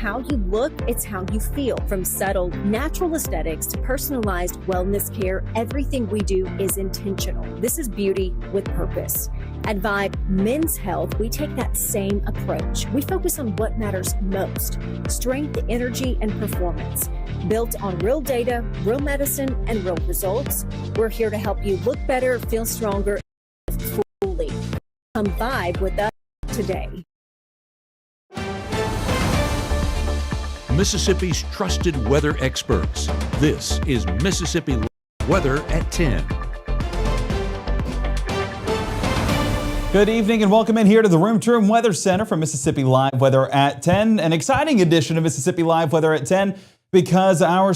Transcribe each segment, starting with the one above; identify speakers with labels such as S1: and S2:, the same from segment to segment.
S1: how you look, it's how you feel. From subtle, natural aesthetics to personalized wellness care, everything we do is intentional. This is beauty with purpose. At Vibe Men's Health, we take that same approach. We focus on what matters most: strength, energy, and performance. Built on real data, real medicine, and real results, we're here to help you look better, feel stronger, and fully. Come Vibe with us today.
S2: Mississippi's trusted weather experts. This is Mississippi Weather at 10.
S3: Good evening and welcome in here to the Room to Room Weather Center for Mississippi Live Weather at 10. An exciting edition of Mississippi Live Weather at 10 because our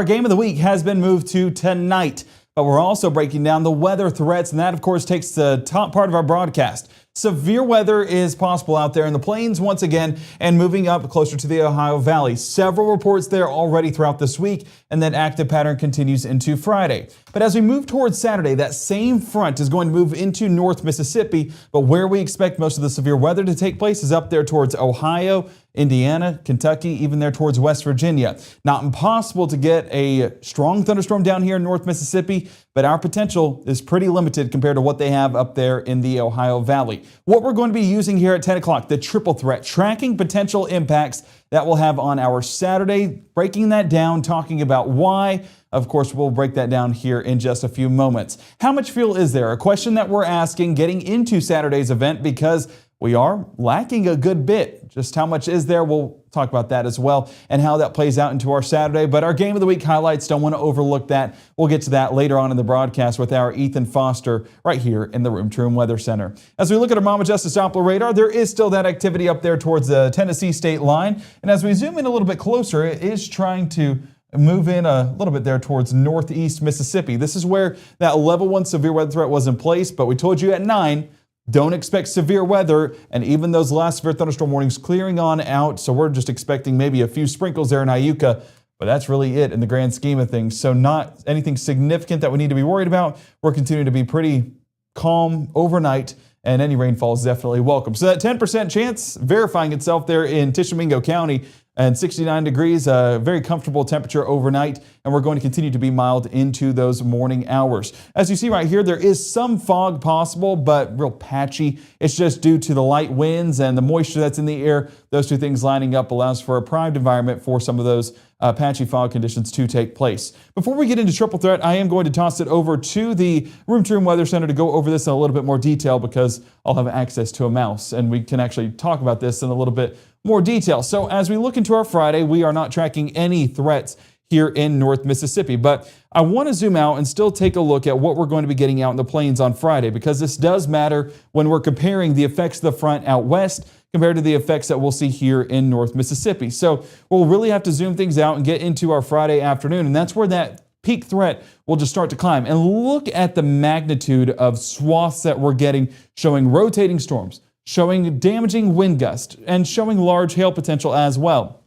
S3: game of the week has been moved to tonight. But we're also breaking down the weather threats, and that, of course, takes the top part of our broadcast. Severe weather is possible out there in the plains once again and moving up closer to the Ohio Valley. Several reports there already throughout this week, and that active pattern continues into Friday. But as we move towards Saturday, that same front is going to move into North Mississippi, but where we expect most of the severe weather to take place is up there towards Ohio, Indiana, Kentucky, even there towards West Virginia. Not impossible to get a strong thunderstorm down here in North Mississippi, but our potential is pretty limited compared to what they have up there in the Ohio Valley. What we're going to be using here at 10 o'clock, the triple threat, tracking potential impacts that we'll have on our Saturday, breaking that down, talking about why. Of course, we'll break that down here in just a few moments. How much fuel is there? A question that we're asking getting into Saturday's event because we are lacking a good bit. Just how much is there? We'll talk about that as well and how that plays out into our Saturday. But our Game of the Week highlights, don't want to overlook that. We'll get to that later on in the broadcast with our Ethan Foster right here in the Room to Room Weather Center. As we look at our Mama Justice Doppler radar, there is still that activity up there towards the Tennessee state line. And as we zoom in a little bit closer, it is trying to move in a little bit there towards northeast Mississippi. This is where that level 1 severe weather threat was in place, but we told you at 9, don't expect severe weather, and even those last severe thunderstorm warnings clearing on out, so we're just expecting maybe a few sprinkles there in Iuka, but that's really it in the grand scheme of things. So not anything significant that we need to be worried about. We're continuing to be pretty calm overnight, and any rainfall is definitely welcome. So that 10% chance verifying itself there in Tishomingo County, and 69 degrees, a very comfortable temperature overnight, and we're going to continue to be mild into those morning hours. As you see right here, there is some fog possible, but real patchy. It's just due to the light winds and the moisture that's in the air. Those two things lining up allows for a primed environment for some of those patchy fog conditions to take place. Before we get into triple threat, I am going to toss it over to the Room to Room Weather Center to go over this in a little bit more detail because I'll have access to a mouse and we can actually talk about this in a little bit more detail. So as we look into our Friday, we are not tracking any threats here in North Mississippi, but I want to zoom out and still take a look at what we're going to be getting out in the plains on Friday, because this does matter when we're comparing the effects of the front out west compared to the effects that we'll see here in North Mississippi. So we'll really have to zoom things out and get into our Friday afternoon, and that's where that peak threat will just start to climb. And look at the magnitude of swaths that we're getting, showing rotating storms, showing damaging wind gusts, and showing large hail potential as well.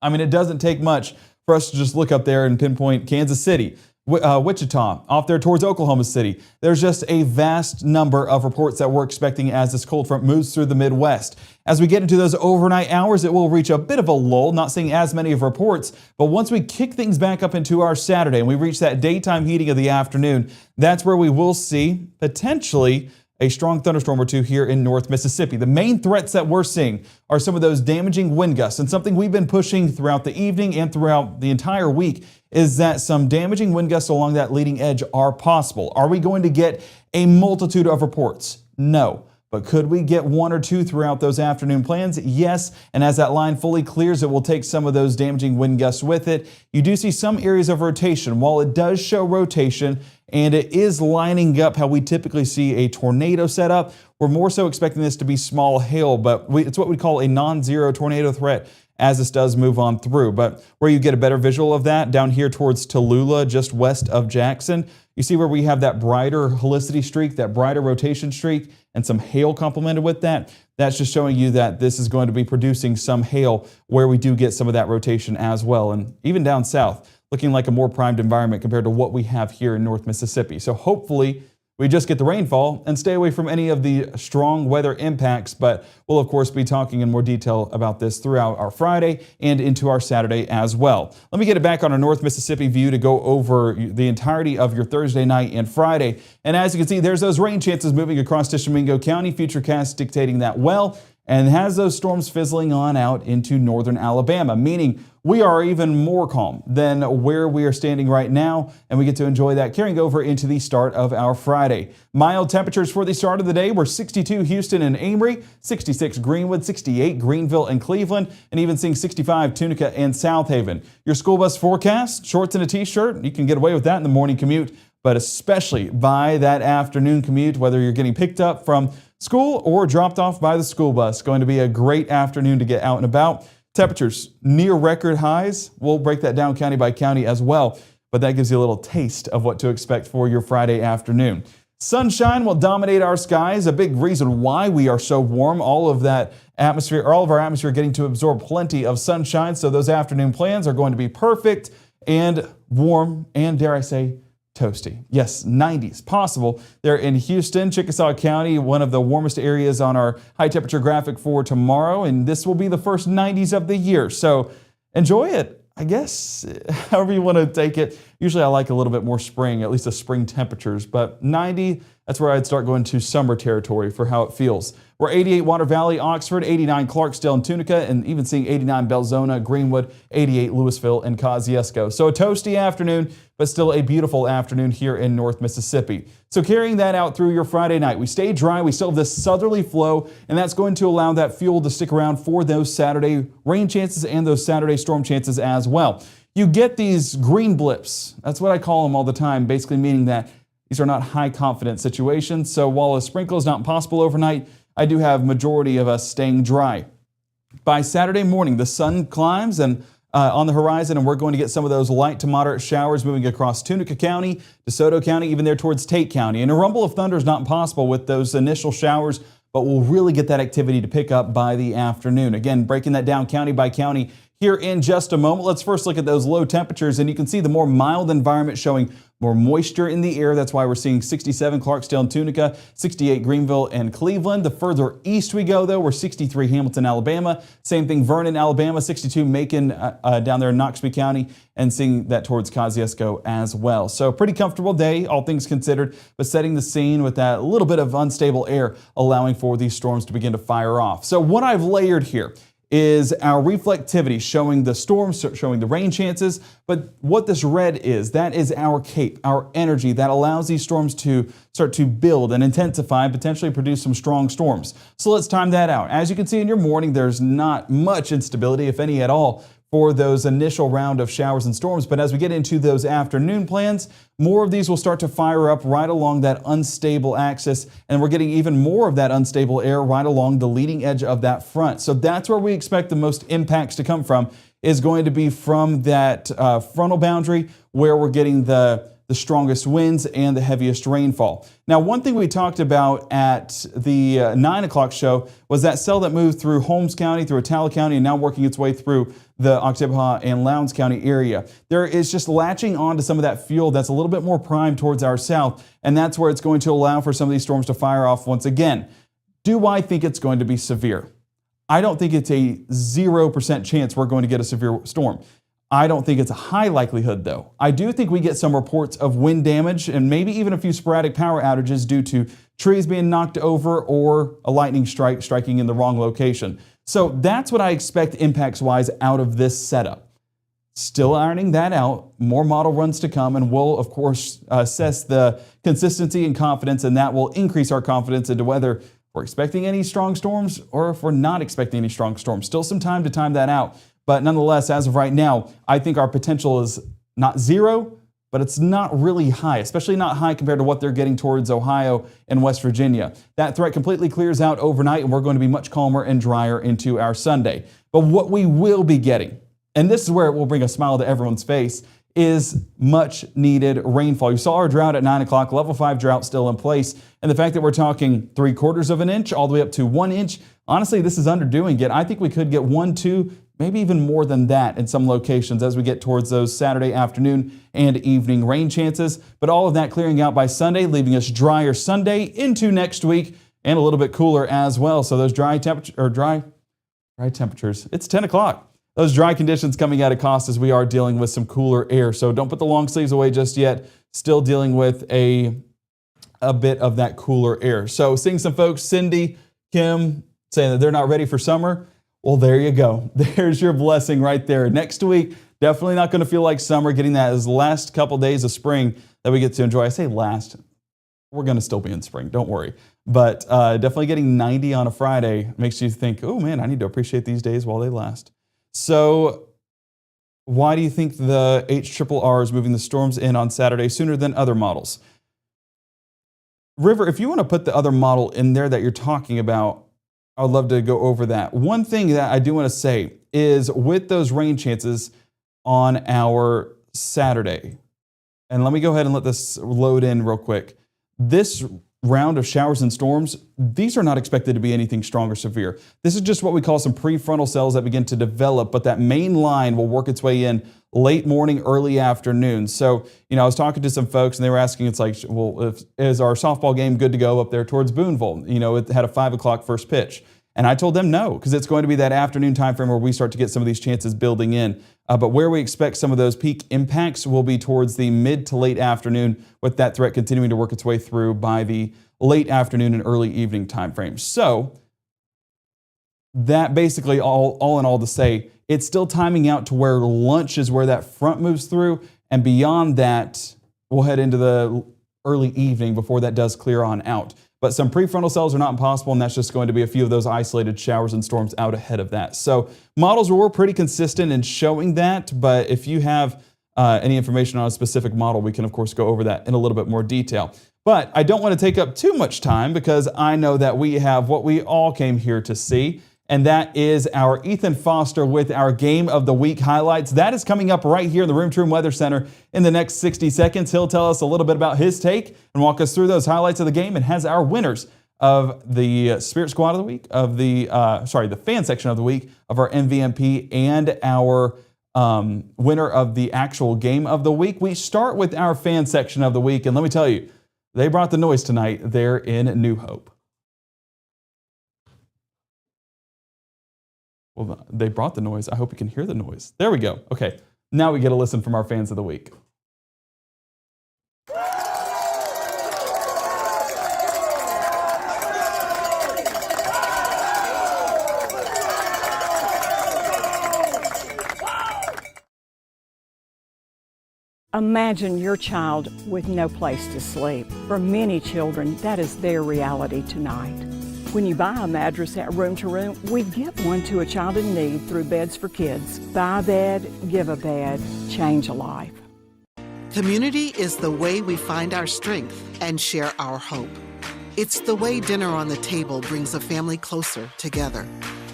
S3: I mean, it doesn't take much for us to just look up there and pinpoint Kansas City, Wichita, off there towards Oklahoma City. There's just a vast number of reports that we're expecting as this cold front moves through the Midwest. As we get into those overnight hours, it will reach a bit of a lull, not seeing as many of reports, but once we kick things back up into our Saturday and we reach that daytime heating of the afternoon, that's where we will see potentially a strong thunderstorm or two here in North Mississippi. The main threats that we're seeing are some of those damaging wind gusts, and something we've been pushing throughout the evening and throughout the entire week is that some damaging wind gusts along that leading edge are possible. Are we going to get a multitude of reports? No. But could we get one or two throughout those afternoon plans? Yes, and as that line fully clears, it will take some of those damaging wind gusts with it. You do see some areas of rotation. While it does show rotation, and it is lining up how we typically see a tornado setup, we're more so expecting this to be small hail, but it's what we call a non-zero tornado threat as this does move on through. But where you get a better visual of that, down here towards Tallulah, just west of Jackson, you see where we have that brighter helicity streak, that brighter rotation streak, and some hail complemented with that. That's just showing you that this is going to be producing some hail where we do get some of that rotation as well. And even down south, looking like a more primed environment compared to what we have here in North Mississippi. So hopefully we just get the rainfall and stay away from any of the strong weather impacts. But we'll, of course, be talking in more detail about this throughout our Friday and into our Saturday as well. Let me get it back on our North Mississippi view to go over the entirety of your Thursday night and Friday. And as you can see, there's those rain chances moving across Tishomingo County, Futurecast dictating that well, and has those storms fizzling on out into northern Alabama, meaning we are even more calm than where we are standing right now, and we get to enjoy that carrying over into the start of our Friday. Mild temperatures for the start of the day were 62 Houston and Amory, 66 Greenwood, 68 Greenville and Cleveland, and even seeing 65 Tunica and South Haven. Your school bus forecast, shorts and a t-shirt, you can get away with that in the morning commute, but especially by that afternoon commute, whether you're getting picked up from school or dropped off by the school bus. Going to be a great afternoon to get out and about. Temperatures near record highs. We'll break that down county by county as well, but that gives you a little taste of what to expect for your Friday afternoon. Sunshine will dominate our skies, a big reason why we are so warm. All of that atmosphere, all of our atmosphere getting to absorb plenty of sunshine, so those afternoon plans are going to be perfect and warm and, dare I say, toasty. Yes, 90s possible. They're in Houston, Chickasaw County, one of the warmest areas on our high temperature graphic for tomorrow. And this will be the first 90s of the year. So enjoy it, I guess, however you want to take it. Usually I like a little bit more spring, at least the spring temperatures, but 90, that's where I'd start going to summer territory for how it feels. We're 88 Water Valley, Oxford, 89 Clarksdale and Tunica, and even seeing 89 Belzona, Greenwood, 88 Louisville and Kosciuszko. So a toasty afternoon, but still a beautiful afternoon here in North Mississippi. So carrying that out through your Friday night, we stay dry, we still have this southerly flow, and that's going to allow that fuel to stick around for those Saturday rain chances and those Saturday storm chances as well. You get these green blips. That's what I call them all the time, basically meaning that these are not high confidence situations. So while a sprinkle is not possible overnight, I do have majority of us staying dry. By Saturday morning, the sun climbs and on the horizon, and we're going to get some of those light to moderate showers moving across Tunica County, DeSoto County, even there towards Tate County. And a rumble of thunder is not possible with those initial showers, but we'll really get that activity to pick up by the afternoon. Again, breaking that down county by county here in just a moment. Let's first look at those low temperatures, and you can see the more mild environment showing more moisture in the air. That's why we're seeing 67 Clarksdale and Tunica, 68 Greenville and Cleveland. The further east we go, though, we're 63 Hamilton, Alabama. Same thing, Vernon, Alabama, 62 Macon down there in Noxubee County, and seeing that towards Kosciuszko as well. So pretty comfortable day, all things considered, but setting the scene with that little bit of unstable air, allowing for these storms to begin to fire off. So what I've layered here is our reflectivity showing the storms, showing the rain chances. But what this red is, that is our cape, our energy that allows these storms to start to build and intensify and potentially produce some strong storms. So let's time that out. As you can see in your morning, there's not much instability, if any at all, for those initial round of showers and storms. But as we get into those afternoon plans, more of these will start to fire up right along that unstable axis, and we're getting even more of that unstable air right along the leading edge of that front. So that's where we expect the most impacts to come from, is going to be from that frontal boundary where we're getting the strongest winds and the heaviest rainfall. Now, one thing we talked about at the 9 o'clock show was that cell that moved through Holmes County, through Attala County, and now working its way through the Oktibbeha and Lowndes County area. There is just latching on to some of that fuel that's a little bit more primed towards our south, and that's where it's going to allow for some of these storms to fire off once again. Do I think it's going to be severe? I don't think it's a 0% chance we're going to get a severe storm. I don't think it's a high likelihood, though. I do think we get some reports of wind damage and maybe even a few sporadic power outages due to trees being knocked over or a lightning strike striking in the wrong location. So that's what I expect impacts-wise out of this setup. Still ironing that out, more model runs to come, and we'll, of course, assess the consistency and confidence, and that will increase our confidence into whether we're expecting any strong storms or if we're not expecting any strong storms. Still some time to time that out. But nonetheless, as of right now, I think our potential is not zero, but it's not really high, especially not high compared to what they're getting towards Ohio and West Virginia. That threat completely clears out overnight, and we're going to be much calmer and drier into our Sunday. But what we will be getting, and this is where it will bring a smile to everyone's face, is much needed rainfall. You saw our drought at 9 o'clock, level 5 drought still in place. And the fact that we're talking 3/4 of an inch all the way up to 1 inch, honestly, this is underdoing it. I think we could get 1, 2, maybe even more than that in some locations as we get towards those Saturday afternoon and evening rain chances. But all of that clearing out by Sunday, leaving us drier Sunday into next week and a little bit cooler as well. So those dry temperatures, it's 10 o'clock. Those dry conditions coming out of cost as we are dealing with some cooler air. So don't put the long sleeves away just yet. Still dealing with a bit of that cooler air. So seeing some folks, Cindy, Kim, saying that they're not ready for summer. Well, there you go. There's your blessing right there. Next week, definitely not going to feel like summer, getting that as last couple days of spring that we get to enjoy. I say last, we're going to still be in spring, don't worry. But definitely getting 90 on a Friday makes you think, oh man, I need to appreciate these days while they last. So why do you think the HRRR is moving the storms in on Saturday sooner than other models? River, if you want to put the other model in there that you're talking about, I would love to go over that. One thing that I do want to say is with those rain chances on our Saturday, and let me go ahead and let this load in real quick. This round of showers and storms, these are not expected to be anything strong or severe. This is just what we call some prefrontal cells that begin to develop, but that main line will work its way in late morning, early afternoon. So, I was talking to some folks and they were asking, it's like, well, is our softball game good to go up there towards Boonville? It had a 5 o'clock first pitch. And I told them no, because it's going to be that afternoon time frame where we start to get some of these chances building in. But where we expect some of those peak impacts will be towards the mid to late afternoon, with that threat continuing to work its way through by the late afternoon and early evening time frame. So that basically all in all to say, it's still timing out to where lunch is where that front moves through. And beyond that, we'll head into the early evening before that does clear on out. But some prefrontal cells are not impossible, and that's just going to be a few of those isolated showers and storms out ahead of that. So models were pretty consistent in showing that, but if you have any information on a specific model, we can, of course, go over that in a little bit more detail. But I don't want to take up too much time because I know that we have what we all came here to see, and that is our Ethan Foster with our Game of the Week highlights. That is coming up right here in the Room to Room Weather Center in the next 60 seconds. He'll tell us a little bit about his take and walk us through those highlights of the game, and has our winners of the Spirit Squad of the Week, of the fan section of the week, of our MVMP, and our winner of the actual Game of the Week. We start with our fan section of the week, and let me tell you, they brought the noise tonight there in New Hope. Well, they brought the noise. I hope you can hear the noise. There we go. Okay, now we get a listen from our fans of the week.
S4: Imagine your child with no place to sleep. For many children, that is their reality tonight. When you buy a mattress at Room to Room, we give one to a child in need through Beds for Kids. Buy a bed, give a bed, change a life.
S5: Community is the way we find our strength and share our hope. It's the way dinner on the table brings a family closer together.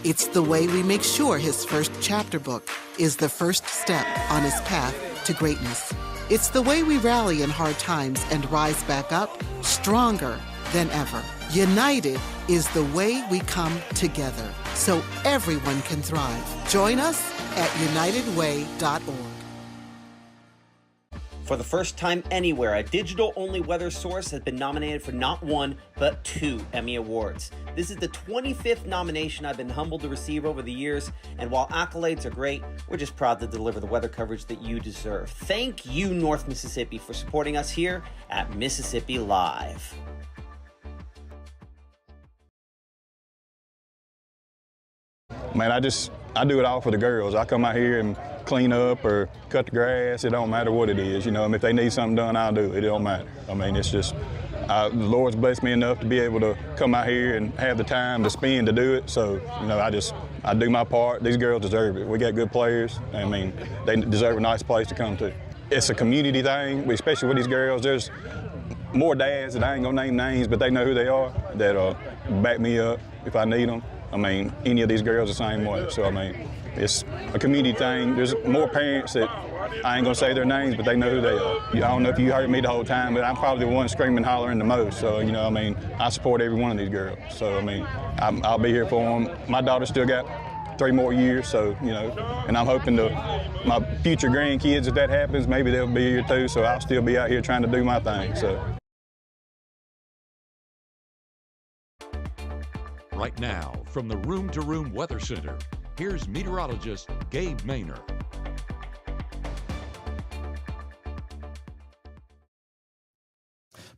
S5: It's the way we make sure his first chapter book is the first step on his path to greatness. It's the way we rally in hard times and rise back up stronger than ever. United is the way we come together so everyone can thrive. Join us at unitedway.org.
S6: For the first time anywhere, a digital-only weather source has been nominated for not one, but 2 Emmy Awards. This is the 25th nomination I've been humbled to receive over the years, and while accolades are great, we're just proud to deliver the weather coverage that you deserve. Thank you, North Mississippi, for supporting us here at Mississippi Live.
S7: Man, I do it all for the girls. I come out here and clean up or cut the grass. It don't matter what it is. If they need something done, I'll do it. It don't matter. I mean, it's just, the Lord's blessed me enough to be able to come out here and have the time to spend to do it. So, I do my part. These girls deserve it. We got good players. I mean, they deserve a nice place to come to. It's a community thing, especially with these girls. There's more dads that I ain't gonna name names, but they know who they are, that back me up if I need them. I mean, any of these girls the same way. So, I mean, it's a community thing. There's more parents that I ain't gonna say their names, but they know who they are. I don't know if you heard me the whole time, but I'm probably the one screaming, hollering the most. So, I support every one of these girls. So, I'll be here for them. My daughter still got 3 more years. So, you know, and I'm hoping my future grandkids, if that happens, maybe they'll be here too. So I'll still be out here trying to do my thing. So.
S2: Right now, from the Room to Room Weather Center, here's meteorologist Gabe Maynor.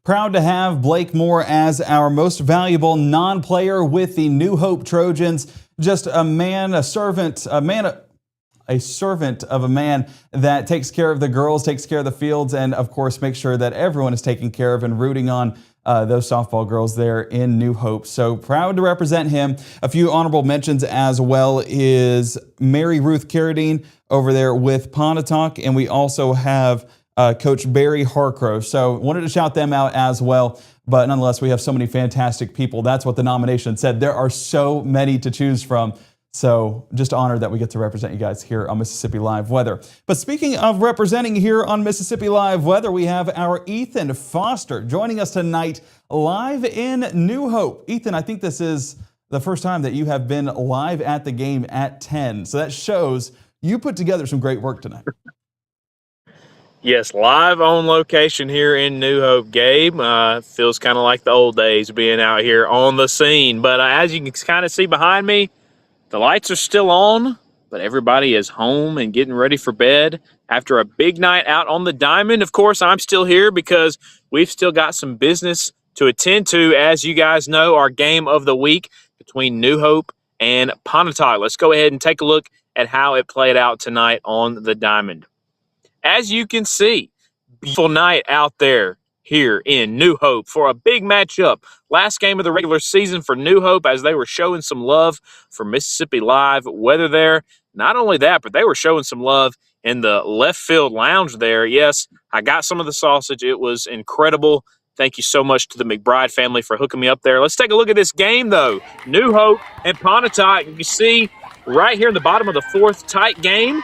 S3: Proud to have Blake Moore as our most valuable non-player with the New Hope Trojans. Just a servant of a man that takes care of the girls, takes care of the fields, and of course makes sure that everyone is taken care of and rooting on those softball girls there in New Hope. So proud to represent him. A few honorable mentions as well is Mary Ruth Carradine over there with Pontotoc, and we also have Coach Barry Harcrow. So wanted to shout them out as well. But nonetheless, we have so many fantastic people. That's what the nomination said. There are so many to choose from. So just honored that we get to represent you guys here on Mississippi Live Weather. But speaking of representing here on Mississippi Live Weather, we have our Ethan Foster joining us tonight live in New Hope. Ethan, I think this is the first time that you have been live at the game at 10. So that shows you put together some great work tonight.
S8: Yes, live on location here in New Hope, Gabe. Feels kind of like the old days being out here on the scene. But as you can kind of see behind me, the lights are still on, but everybody is home and getting ready for bed after a big night out on the diamond. Of course, I'm still here because we've still got some business to attend to. As you guys know, our game of the week between New Hope and Pontotoc. Let's go ahead and take a look at how it played out tonight on the diamond. As you can see, beautiful night out there here in New Hope for a big matchup. Last game of the regular season for New Hope as they were showing some love for Mississippi Live Weather there. Not only that, but they were showing some love in the left field lounge there. Yes, I got some of the sausage. It was incredible. Thank you so much to the McBride family for hooking me up there. Let's take a look at this game, though. New Hope and Pontotoc. You see right here in the bottom of the fourth, tight game,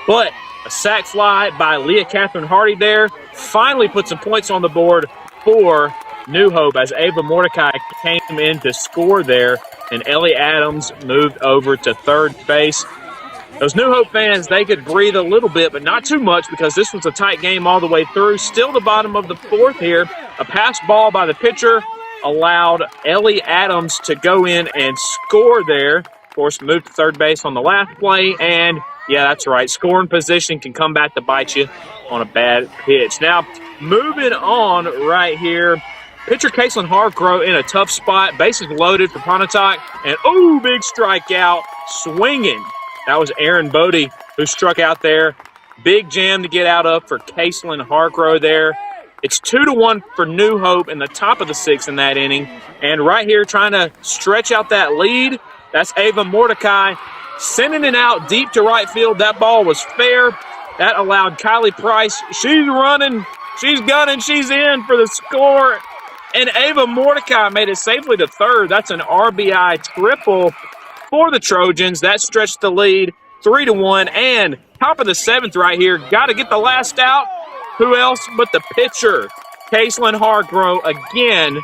S8: but a sac fly by Leah Catherine Hardy there finally put some points on the board for New Hope as Ava Mordecai came in to score there, and Ellie Adams moved over to third base. Those New Hope fans, they could breathe a little bit, but not too much because this was a tight game all the way through. Still the bottom of the fourth here. A pass ball by the pitcher allowed Ellie Adams to go in and score there. Of course, moved to third base on the last play, and yeah, that's right. Scoring position can come back to bite you on a bad pitch. Now, moving on right here, pitcher Caitlin Harcrow in a tough spot. Bases loaded for Pontotoc, and big strikeout, swinging. That was Aaron Bodie who struck out there. Big jam to get out of for Caitlin Harcrow there. It's 2-1 for New Hope in the top of the sixth in that inning. And right here trying to stretch out that lead, that's Ava Mordecai. Sending it out deep to right field. That ball was fair. That allowed Kylie Price. She's running. She's gunning. She's in for the score. And Ava Mordecai made it safely to third. That's an RBI triple for the Trojans. That stretched the lead 3-1. And top of the seventh right here. Got to get the last out. Who else but the pitcher? Caitlin Harcrow again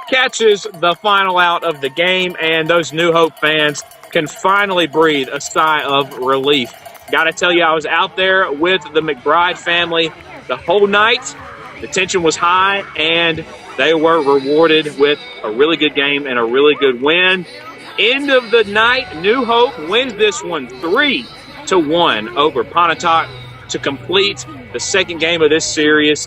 S8: catches the final out of the game. And those New Hope fans can finally breathe a sigh of relief. Got to tell you, I was out there with the McBride family the whole night. The tension was high, and they were rewarded with a really good game and a really good win. End of the night, New Hope wins this one 3-1 over Pontotoc to complete the second game of this series,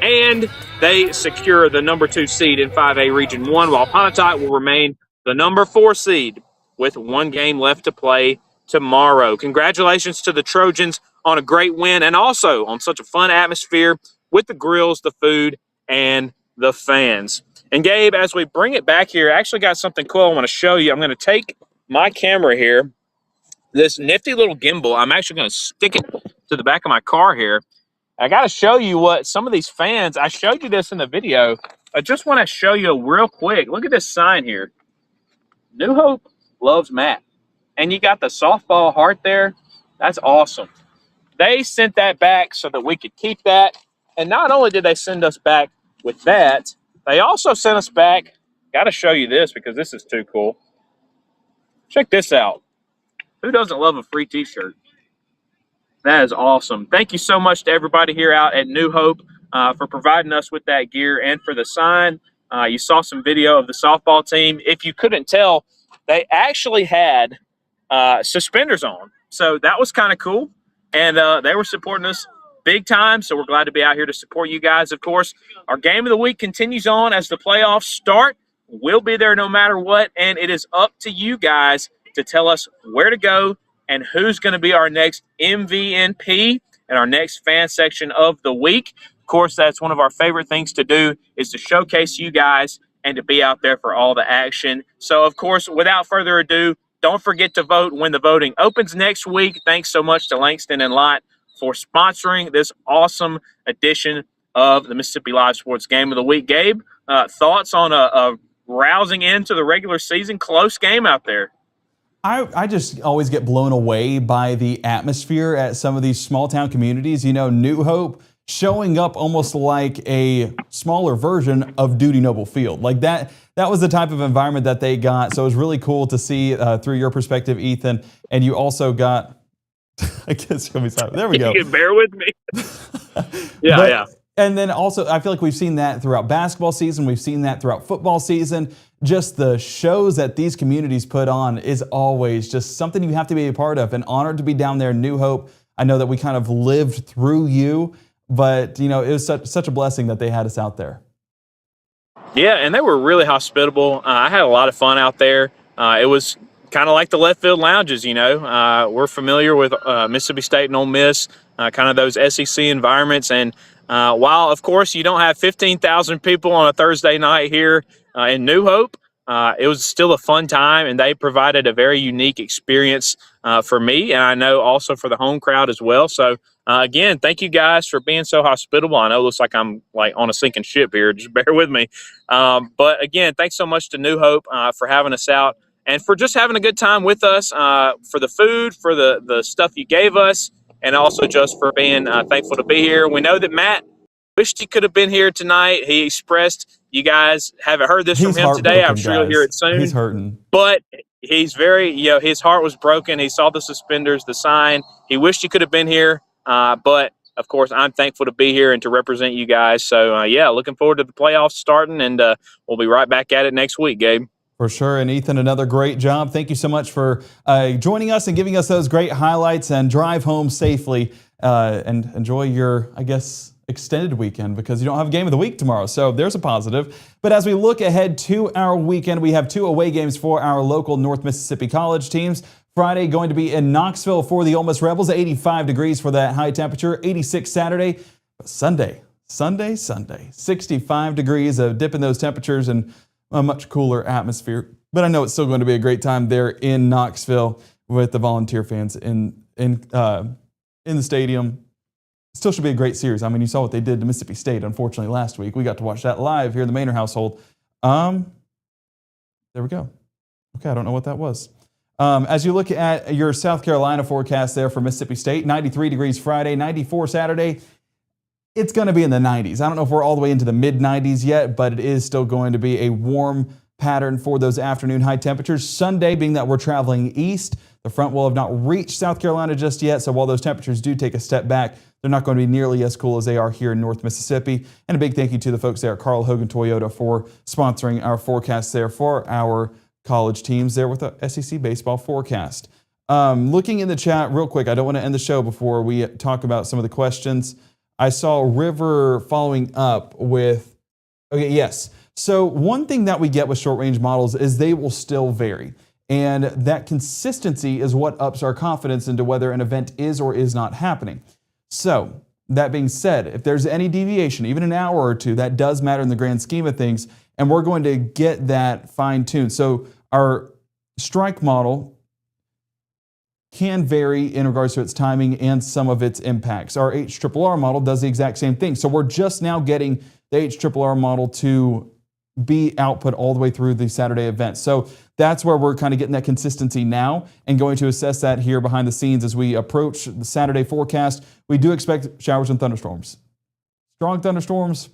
S8: and they secure the number 2 seed in 5A Region 1, while Pontotoc will remain the number 4 seed with one game left to play tomorrow. Congratulations to the Trojans on a great win and also on such a fun atmosphere with the grills, the food, and the fans. And Gabe, as we bring it back here, I actually got something cool I want to show you. I'm going to take my camera here, this nifty little gimbal. I'm actually going to stick it to the back of my car here. I got to show you what some of these fans, I showed you this in the video. I just want to show you real quick. Look at this sign here. New Hope loves Matt. And you got the softball heart there. That's awesome. They sent that back so that we could keep that. And not only did they send us back with that, they also sent us back. Got to show you this because this is too cool. Check this out. Who doesn't love a free t-shirt? That is awesome. Thank you so much to everybody here out at New Hope for providing us with that gear and for the sign. You saw some video of the softball team. If you couldn't tell, they actually had suspenders on. So that was kind of cool. And they were supporting us big time. So we're glad to be out here to support you guys. Of course, our game of the week continues on as the playoffs start. We'll be there no matter what. And it is up to you guys to tell us where to go and who's going to be our next MVNP and our next fan section of the week. Of course, that's one of our favorite things to do is to showcase you guys and to be out there for all the action. So, of course, without further ado, don't forget to vote when the voting opens next week. Thanks so much to Langston and Lott for sponsoring this awesome edition of the Mississippi Live Sports Game of the Week. Gabe, thoughts on a rousing end to the regular season? Close game out there.
S3: I just always get blown away by the atmosphere at some of these small town communities. You know, New Hope showing up almost like a smaller version of Dudy Noble Field. Like that was the type of environment that they got. So it was really cool to see through your perspective, Ethan. And you also got, I guess, there we go.
S8: You can bear with me. Yeah.
S3: And then also, I feel like we've seen that throughout basketball season. We've seen that throughout football season. Just the shows that these communities put on is always just something you have to be a part of. And honored to be down there in New Hope. I know that we kind of lived through you, but you know, it was such a blessing that they had us out there.
S8: Yeah, and they were really hospitable. I had a lot of fun out there. It was kind of like the left field lounges, you know. We're familiar with Mississippi State and Ole Miss, kind of those SEC environments. And while, of course, you don't have 15,000 people on a Thursday night here in New Hope, it was still a fun time, and they provided a very unique experience for me, and I know also for the home crowd as well. So, again, thank you guys for being so hospitable. I know it looks like I'm like on a sinking ship here. Just bear with me. But, again, thanks so much to New Hope for having us out and for just having a good time with us, for the food, for the stuff you gave us, and also just for being thankful to be here. We know that Matt wished he could have been here tonight. He expressed, you guys haven't heard this from him today. I'm sure you'll hear it soon.
S3: He's hurting.
S8: But he's very, his heart was broken. He saw the suspenders, the sign. He wished he could have been here. But, of course, I'm thankful to be here and to represent you guys. So, looking forward to the playoffs starting, and we'll be right back at it next week, Gabe.
S3: For sure. And Ethan, another great job. Thank you so much for joining us and giving us those great highlights, and drive home safely and enjoy your, I guess, extended weekend because you don't have a game of the week tomorrow. So there's a positive. But as we look ahead to our weekend, we have 2 away games for our local North Mississippi College teams. Friday going to be in Knoxville for the Ole Miss Rebels, 85 degrees for that high temperature, 86 Saturday. But Sunday, 65 degrees, a dip in those temperatures and a much cooler atmosphere. But I know it's still going to be a great time there in Knoxville with the Volunteer fans in the stadium. Still should be a great series. I mean, you saw what they did to Mississippi State, unfortunately, last week. We got to watch that live here in the Maynard household. There we go. Okay, I don't know what that was. As you look at your South Carolina forecast there for Mississippi State, 93 degrees Friday, 94 Saturday. It's going to be in the 90s. I don't know if we're all the way into the mid-90s yet, but it is still going to be a warm pattern for those afternoon high temperatures. Sunday, being that we're traveling east, the front will have not reached South Carolina just yet, so while those temperatures do take a step back, they're not going to be nearly as cool as they are here in North Mississippi. And a big thank you to the folks there at Carl Hogan Toyota for sponsoring our forecast there for our college teams there with the SEC baseball forecast. Looking in the chat real quick, I don't want to end the show before we talk about some of the questions. I saw River following up with, okay, yes. So one thing that we get with short-range models is they will still vary. And that consistency is what ups our confidence into whether an event is or is not happening. So that being said, if there's any deviation, even an hour or two, that does matter in the grand scheme of things. And we're going to get that fine-tuned. So our strike model can vary in regards to its timing and some of its impacts. Our HRRR model does the exact same thing. So we're just now getting the HRRR model to be output all the way through the Saturday event. So that's where we're kind of getting that consistency now and going to assess that here behind the scenes as we approach the Saturday forecast. We do expect showers and thunderstorms. Strong thunderstorms,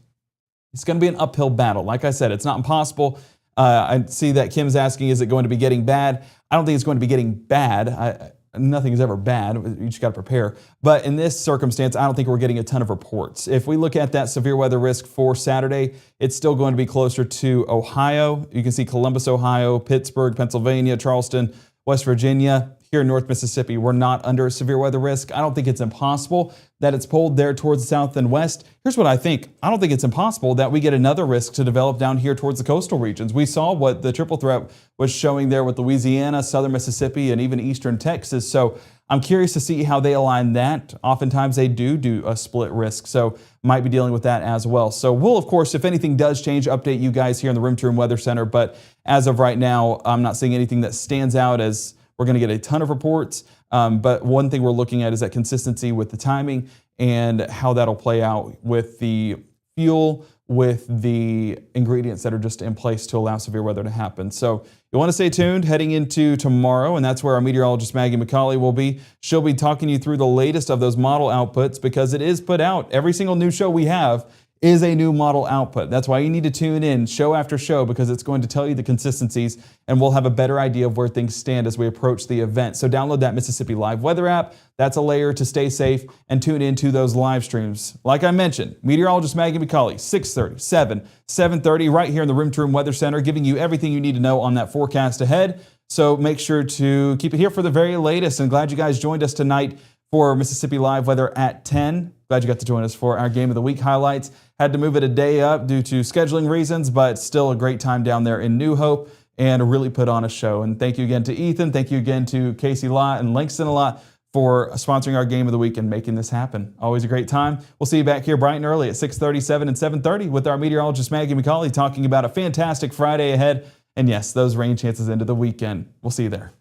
S3: it's going to be an uphill battle. Like I said, it's not impossible. I see that Kim's asking, is it going to be getting bad? I don't think it's going to be getting bad. nothing is ever bad. You just got to prepare. But in this circumstance, I don't think we're getting a ton of reports. If we look at that severe weather risk for Saturday, it's still going to be closer to Ohio. You can see Columbus, Ohio, Pittsburgh, Pennsylvania, Charleston, West Virginia. Here in North Mississippi, we're not under severe weather risk. I don't think it's impossible that it's pulled there towards the south and west. Here's what I think. I don't think it's impossible that we get another risk to develop down here towards the coastal regions. We saw what the triple threat was showing there with Louisiana, southern Mississippi, and even eastern Texas. So I'm curious to see how they align that. Oftentimes they do a split risk, so might be dealing with that as well. So we'll, of course, if anything does change, update you guys here in the Room to Room Weather Center. But as of right now, I'm not seeing anything that stands out as we're going to get a ton of reports, but one thing we're looking at is that consistency with the timing and how that'll play out with the fuel, with the ingredients that are just in place to allow severe weather to happen. So you want to stay tuned heading into tomorrow, and that's where our meteorologist Maggie McCauley will be. She'll be talking you through the latest of those model outputs because it is put out. Every single new show we have is a new model output. That's why you need to tune in show after show because it's going to tell you the consistencies and we'll have a better idea of where things stand as we approach the event. So download that Mississippi Live Weather app. That's a layer to stay safe and tune into those live streams. Like I mentioned, meteorologist Maggie McCauley, 6:30, 7, 7:30, right here in the Room to Room Weather Center, giving you everything you need to know on that forecast ahead. So make sure to keep it here for the very latest. And glad you guys joined us tonight for Mississippi Live Weather at 10. Glad you got to join us for our Game of the Week highlights. Had to move it a day up due to scheduling reasons, but still a great time down there in New Hope and really put on a show. And thank you again to Ethan. Thank you again to Casey Lott and Langston a lot for sponsoring our Game of the Week and making this happen. Always a great time. We'll see you back here bright and early at 6:30, 7, and 7:30 with our meteorologist Maggie McCauley talking about a fantastic Friday ahead. And yes, those rain chances into the weekend. We'll see you there.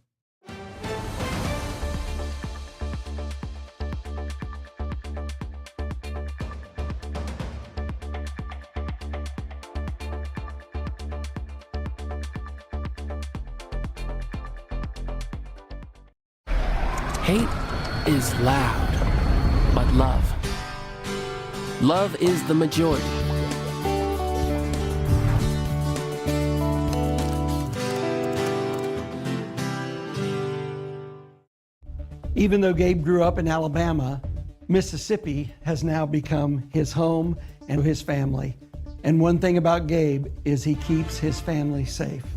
S9: Hate is loud, but love is the majority.
S10: Even though Gabe grew up in Alabama, Mississippi has now become his home and his family. And one thing about Gabe is he keeps his family safe.